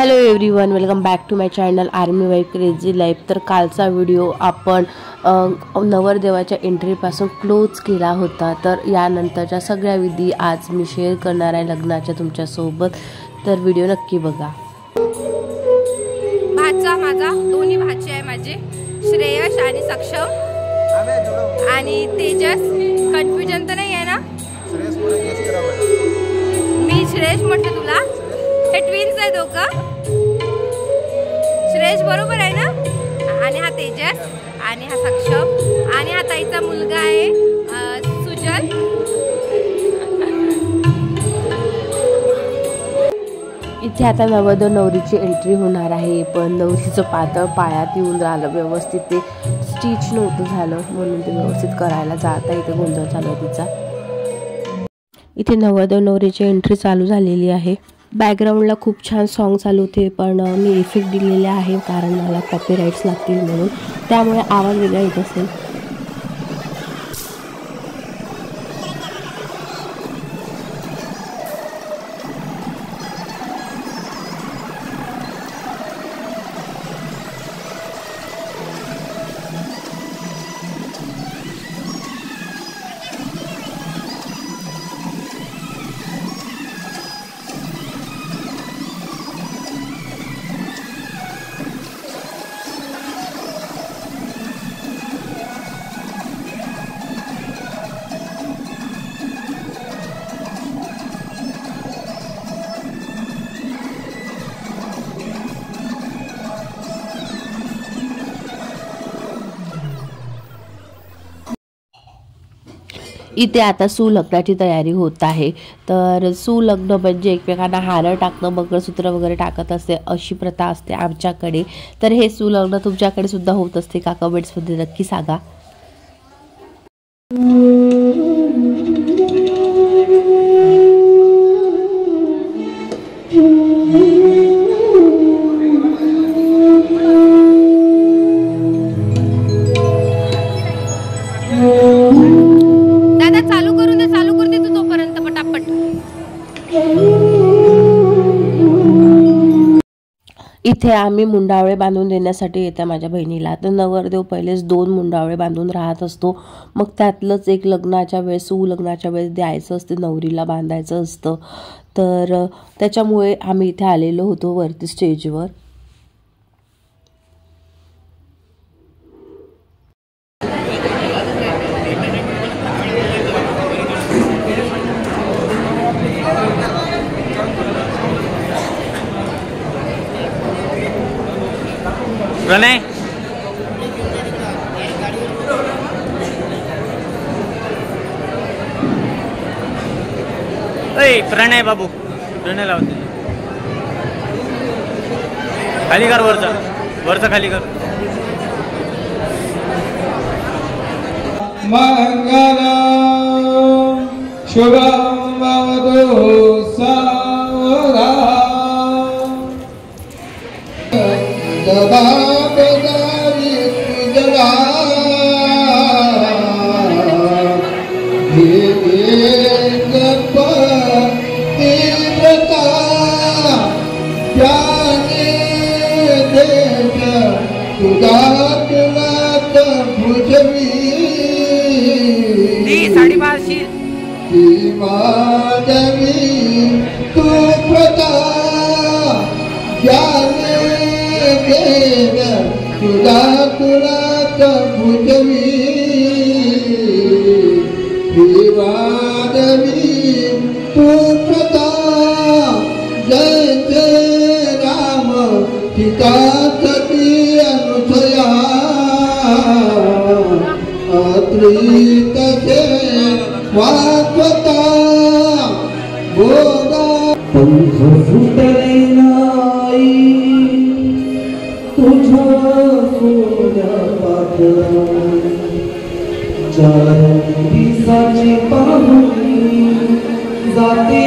Hello everyone, welcome back to my channel army wife crazy life. तर कालचा video आपण नवरदेवाच्या एंट्रीपासून close केला होता। तर यानंतरच्या सगळ्या विधी आज मी शेअर करणार आहे लग्नाच्या तुमच्यासोबत। तर व्हिडिओ नक्की बघा। भाचा माझा, दोन्ही भाचे आहे माझे, श्रेयश आणि सक्षम आणि तेजस। कन्फ्युजन तर नाही आहे ना? मी श्रेयश म्हटलं तुला, हे ट्विन्स आहे दोघं। श्रेयश बरोबर आहे ना? आणि हा तेजस आणि हा सक्षम आणि हा ताईचा मुलगा आहे सुजल। इथे आता नवरदेव नवरीची एंट्री होणार आहे, पण नवरीचं पातळ पायात येऊन राहिलं, व्यवस्थित ते स्टिच नव्हतं झालं म्हणून ते व्यवस्थित करायला जाता इथे गोंधळ चालू आहे तिचा। इथे नवरदेव नवरीची एंट्री चालू झालेली आहे। बॅकग्राऊंडला खूप छान सॉन्ग चालू होते, पण मी इफेक्ट दिलेले आहे कारण मला कॉपीराइट्स लागतील म्हणून, त्यामुळे आवाज वेगळा येत असेल। इथे आता सुलग्नाची तयारी होत आहे। तर सुलग्न म्हणजे एकमेकांना हार टाकणं, मंगळसूत्र वगैरे टाकत असते अशी प्रथा असते आमच्याकडे। तर हे सुलग्न तुमच्याकडे सुद्धा होत असते का? कमेंट्समध्ये नक्की सांगा। इथे आम्ही मुंडावळे बांधून देण्यासाठी येत्या माझ्या बहिणीला। तर नवरदेव पहिलेच 2 मुंडावळे बांधून राहत असतो, मग त्यातलंच एक लग्नाच्या वेळेस सुलग्नाच्या वेळेस द्यायचं असते, नवरीला बांधायचं असतं। तर त्याच्यामुळे आम्ही इथे आलेलो होतो वरती स्टेजवर। प्रणय प्रणय बाबू, प्रणय लावते खाली कर, वरचा खाली कर। मंगलम शुभम भवतु सावधान। साड़ी बारशील तू प्रता ज्ञाने वेद तुला भुजवी देवादवी तू प्रता जय जय राम सीता सती अनुसया अत्रित से वात्वता बोधा पंख फुटले नाही तुझ्या सोन्या पातळा चार दिवसाची पाहुणी जाते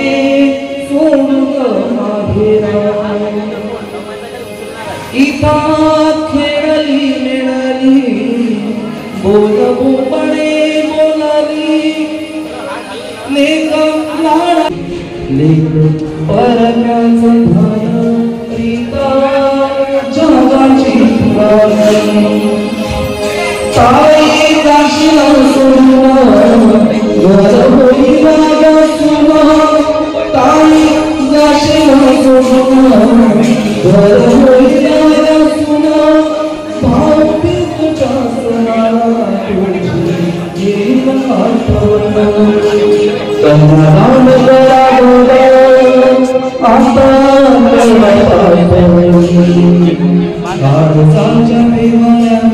सोनं माहेरा इथा खेळली मिळाली बोलवू पडे बोलाली लेखा लाडा लेख परम्याचं भान सुना घर होईला ग सुना ताई जाशील सुना घर होईला ग सुना भावती तुझ्या सुना तुझी येईल आठवण तन्नाम करा आता काळजाच्या देवाऱ्यात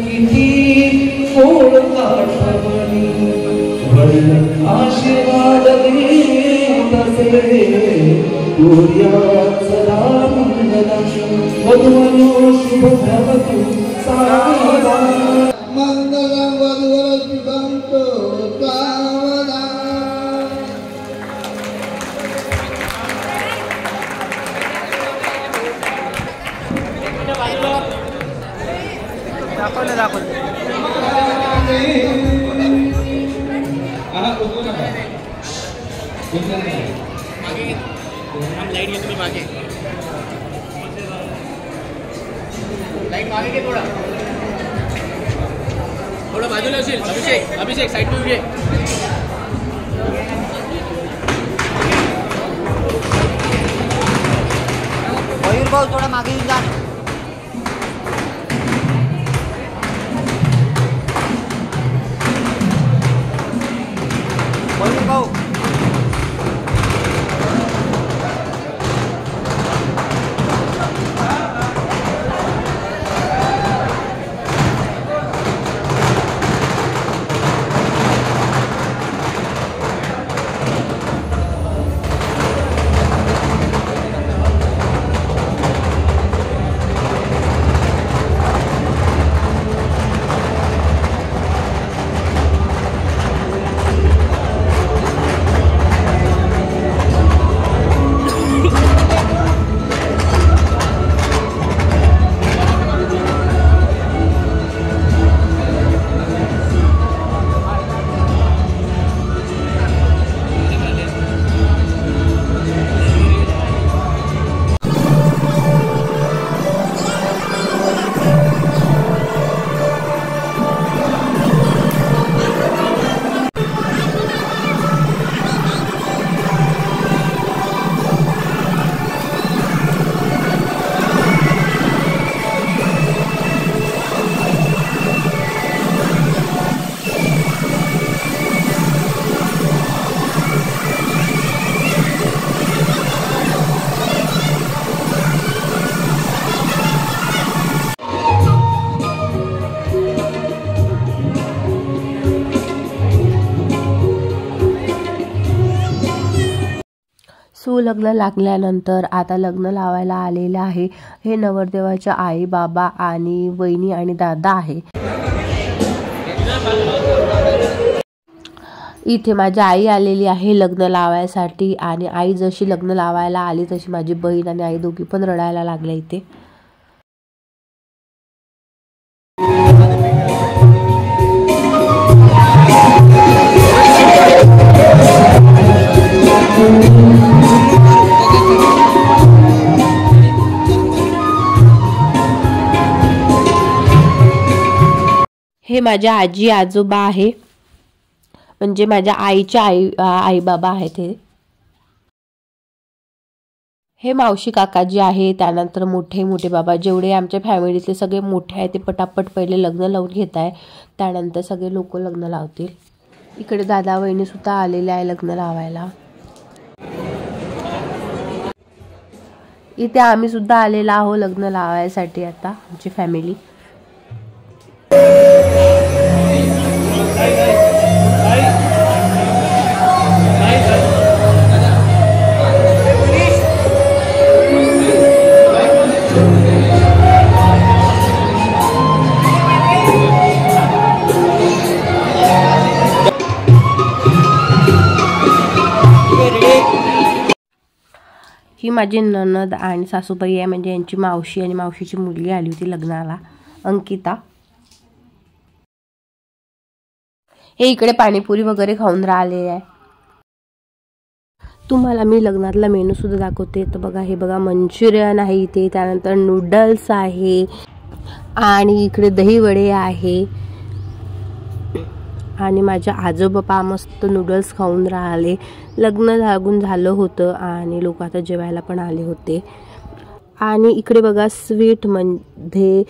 किती फोड काढवणी वडील आशीर्वाद देत असे सूर्या सदा मंगला वधूवरो शुभ भवतु सावधा मंगलम वधूवर शुभंतो सावधा थोडं बाजूला असेल. अभिषेक साईड पे उभे. मयूर भाऊ थोडा मागे येऊन जा. मयूर भाऊ सुलग्न लागल्यानंतर आता लग्न लावायला आलेले आहे. हे नवरदेवाच्या आई बाबा आणि वहिनी आणि दादा आहे. इथे माझी आई आलेली आहे लग्न लावायसाठी आणि आई जशी लग्न लावायला आली तशी माझी बहीण आणि आई दोघी पण रडायला लागल्या इथे. हे माझ्या आजी आजोबा आहे, म्हणजे माझ्या आईच्या आई बाबा आहेत. हे मावशी काकाजी आहे. त्यानंतर मोठे बाबा जेवढे आमच्या फॅमिलीतले सगळे मोठे आहेत ते पटापट पहिले लग्न लावून घेत आहे. त्यानंतर सगळे लोक लग्न लावतील. इकडे दादा वहिनी सुद्धा आलेले आहे लग्न लावायला. इथे आम्ही सुद्धा आलेलो आहोत लग्न लावायसाठी. आता आमची फॅमिली ही माझी ननद आणि सासूबाई आहे, म्हणजे यांची मावशी आणि मावशीची मुलगी आली होती लग्नाला, अंकिता. हे इकडे पाणीपुरी वगैरे खाऊन राहिले आहे. तुम्हाला मी लग्नातला मेनू सुद्धा दाखवते. तर बघा, हे बघा मंचुरियन आहे इथे, त्यानंतर नूडल्स आहे आणि इकडे दही वडे आहे आणि माझे आजोबापा मस्त नूडल्स खाऊन राहिले. लग्न लागून झालं होतं आणि लोक आता जेवायला पण आले होते. आणि इकडे बघा स्वीटमध्ये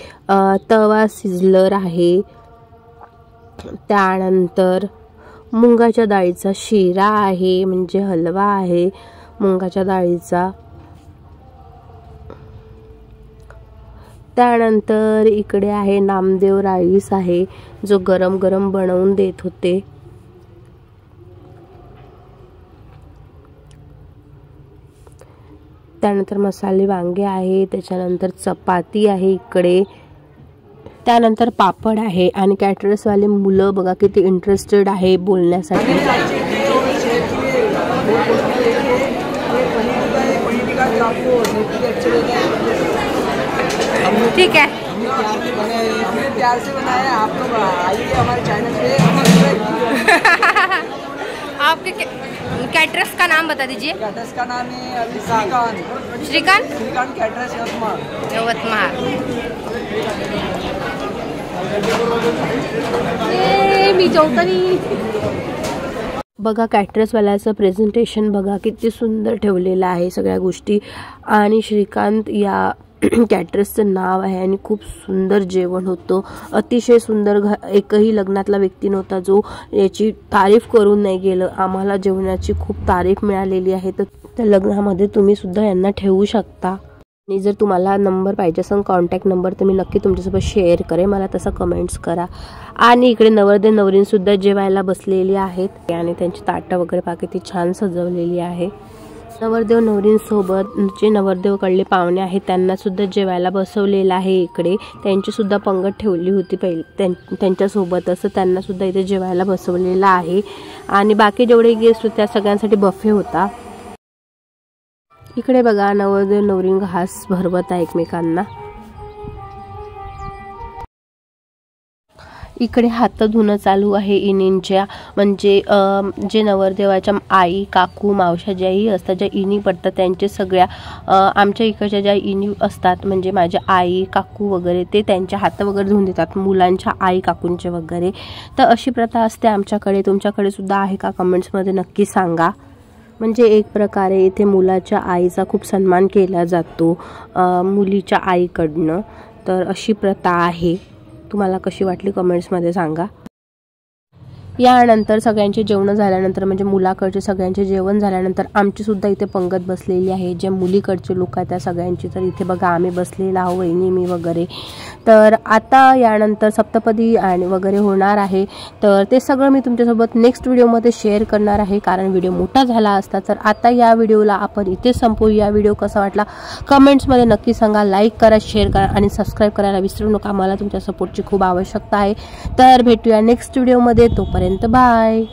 तवा सिझलर आहे. त्यानंतर मुंगाच्या डाळीचा शिरा आहे, म्हणजे हलवा आहे मुंगाच्या डाळीचा. त्यानंतर इकडे आहे नामदेव राईस आहे, जो गरम गरम बनवून देत होते. त्यानंतर मसाले वांगे आहे, त्याच्यानंतर चपाती आहे इकडे. त्यानंतर पापड आहे. आणि कॅटरर्सवाले मुलं बघा किती इंटरेस्टेड आहे बोलण्यासाठी. ठीक है, प्यार से बनाया आप लोग आइए हमारे चैनल पे। आपके कैटरर्स का नाम बता दीजिए। कैटरर्स का नाम है अभी श्रीकांत। श्रीकांत कैटरर्स यवतमाळ। मी चौथरी बघा कॅटरर्सवाल्याचं प्रेझेंटेशन बघा किती सुंदर ठेवलेलं आहे सगळ्या गोष्टी. आणि श्रीकांत या कॅटरर्सचं नाव आहे आणि खूप सुंदर जेवण होतं, अतिशय सुंदर. एकही लग्नातला व्यक्ती नव्हता जो याची तारीफ करून नाही गेलं. आम्हाला जेवणाची खूप तारीफ मिळालेली आहे. तर त्या लग्नामध्ये तुम्ही सुद्धा यांना ठेवू शकता. आणि जर तुम्हाला नंबर पाहिजे असेल कॉन्टॅक्ट नंबर तर मी नक्की तुमच्यासोबत शेअर करेन, मला तसं कमेंट्स करा. आणि इकडे नवरदेव नवरींसुद्धा जेवायला बसलेली आहेत आणि त्यांची ताटं वगैरे पहा किती छान सजवलेली आहे. नवरदेव नवरींसोबत जे नवरदेवकडले पाहुणे आहेत त्यांना सुद्धा जेवायला बसवलेलं आहे. इकडे त्यांची सुद्धा पंगत ठेवली होती त्यांच्यासोबत, असं त्यांना सुद्धा इथे जेवायला बसवलेलं आहे. आणि बाकी जेवढे गेस्ट होते त्या सगळ्यांसाठी बफे होता. इकडे बघा नवरदेव नवरी घास भरवत आहे एकमेकांना. इकडे हात धुणं चालू आहे इनींच्या, म्हणजे जे नवरदेवाच्या आई काकू मावश्या ज्याही असतात, ज्या इनी पडतात त्यांचे सगळ्या आमच्या इकडच्या ज्या इनी असतात म्हणजे माझ्या आई काकू वगैरे ते त्यांच्या हात वगैरे धुवून देतात मुलांच्या आई काकूंचे वगैरे. तर अशी प्रथा असते आमच्याकडे. तुमच्याकडे सुद्धा आहे का कमेंट्समध्ये नक्की सांगा. म्हणजे एक प्रकारे इथे मुलाच्या आईचा खूप सन्मान केला जातो मुलीच्या आईकडनं. तर अशी प्रथा आहे. तुम्हाला कशी वाटली कमेंट्समध्ये सांगा. यानंतर सगळ्यांचे जेवण झाल्यानंतर म्हणजे मुलाकडचे सगळ्यांचे जेवण झाल्यानंतर आमची सुद्धा इथे पंगत बसलेली आहे. जे मुलीकडचे लोक आहेत त्या सगळ्यांची. तर इथे बघा आम्ही बसलेला आहो, वहिनी मी वगैरे. तर आता यानंतर सप्तपदी आणि वगैरे होणार आहे. तर ते सगळं मी तुमच्यासोबत नेक्स्ट व्हिडिओमध्ये शेअर करणार आहे, कारण व्हिडिओ मोठा झाला असता. तर आता या व्हिडिओला आपण इथे संपवूया. व्हिडिओ कसा वाटला कमेंट्समध्ये नक्की सांगा. लाईक करा, शेअर करा आणि सबस्क्राईब करायला विसरू नका. मला तुमच्या सपोर्टची खूप आवश्यकता आहे. तर भेटूया नेक्स्ट व्हिडिओमध्ये. तोपर्यंत बाय.